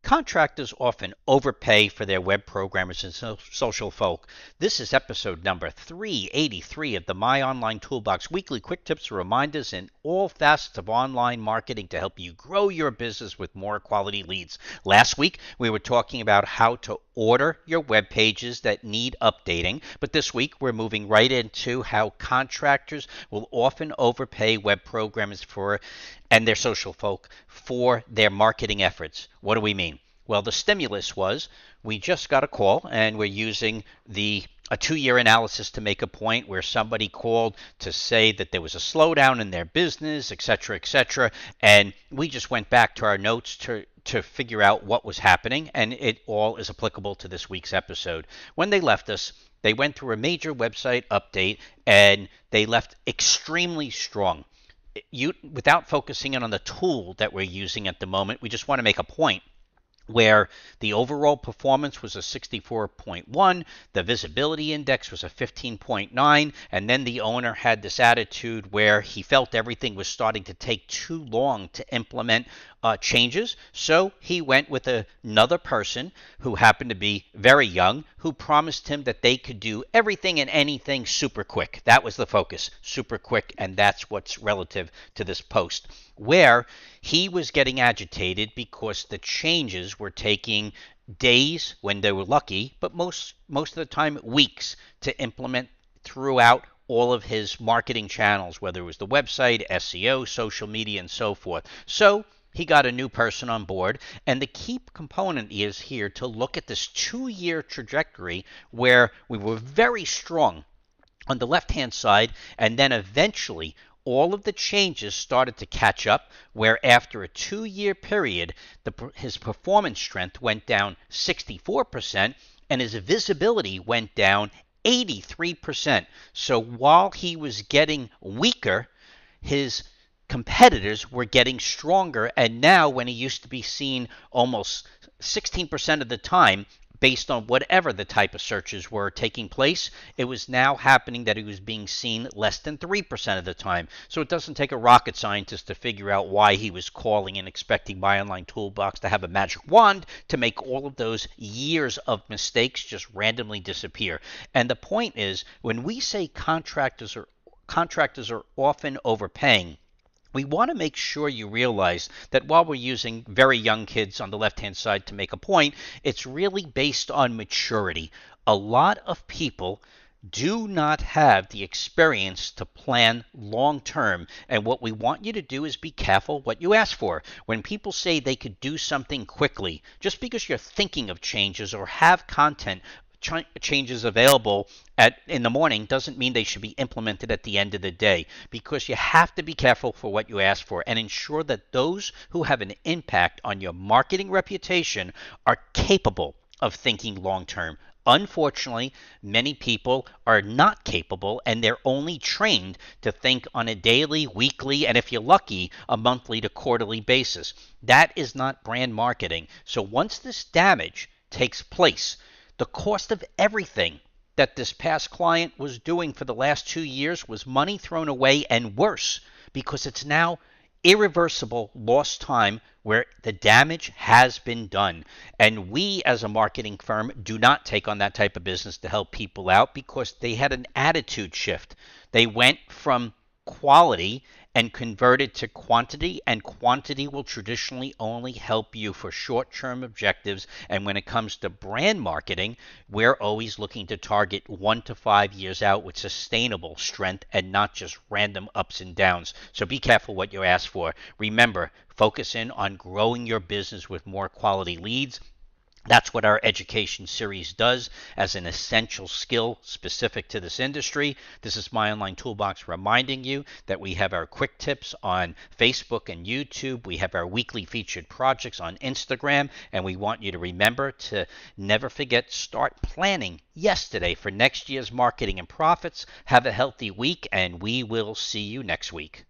Contractors often overpay for their web programmers and social folk. This is episode number 383 of the My Online Toolbox weekly quick tips and reminders in all facets of online marketing to help you grow your business with more quality leads. Last week, we were talking about how to order your web pages that need updating, but this week we're moving right into how contractors will often overpay web programmers and their social folk for their marketing efforts. What do we mean? Well, the stimulus was we just got a call and we're using a 2-year analysis to make a point where somebody called to say that there was a slowdown in their business, etc., and we just went back to our notes to figure out what was happening, and it all is applicable to this week's episode. When they left us, they went through a major website update and they left extremely strong. Without focusing in on the tool that we're using at the moment, we just want to make a point where the overall performance was a 64.1, the visibility index was a 15.9, and then the owner had this attitude where he felt everything was starting to take too long to implement changes. So he went with another person who happened to be very young, who promised him that they could do everything and anything super quick. That was the focus, super quick, and that's what's relative to this post, where he was getting agitated because the changes were taking days when they were lucky, but most of the time weeks to implement throughout all of his marketing channels, whether it was the website, SEO, social media, and so forth. So he got a new person on board, and the key component is here to look at this 2-year trajectory where we were very strong on the left-hand side, and then eventually all of the changes started to catch up, where after a 2-year period, his performance strength went down 64%, and his visibility went down 83%. So while he was getting weaker, his competitors were getting stronger, and now when he used to be seen almost 16% of the time, based on whatever the type of searches were taking place, it was now happening that he was being seen less than 3% of the time. So it doesn't take a rocket scientist to figure out why he was calling and expecting My Online Toolbox to have a magic wand to make all of those years of mistakes just randomly disappear. And the point is, when we say contractors are often overpaying, we want to make sure you realize that while we're using very young kids on the left-hand side to make a point, it's really based on maturity. A lot of people do not have the experience to plan long-term, and what we want you to do is be careful what you ask for. When people say they could do something quickly, just because you're thinking of changes or have content changes available in the morning doesn't mean they should be implemented at the end of the day, because you have to be careful for what you ask for and ensure that those who have an impact on your marketing reputation are capable of thinking long term. Unfortunately, many people are not capable, and they're only trained to think on a daily, weekly, and if you're lucky, a monthly to quarterly basis. That is not brand marketing. So once this damage takes place, the cost of everything that this past client was doing for the last 2 years was money thrown away, and worse, because it's now irreversible lost time where the damage has been done. And we as a marketing firm do not take on that type of business to help people out, because they had an attitude shift. They went from quality and converted to quantity, and quantity will traditionally only help you for short-term objectives. And when it comes to brand marketing, we're always looking to target 1 to 5 years out with sustainable strength and not just random ups and downs. So be careful what you ask for. Remember, focus in on growing your business with more quality leads. That's what our education series does as an essential skill specific to this industry. This is My Online Toolbox reminding you that we have our quick tips on Facebook and YouTube. We have our weekly featured projects on Instagram, and we want you to remember to never forget, start planning yesterday for next year's marketing and profits. Have a healthy week, and we will see you next week.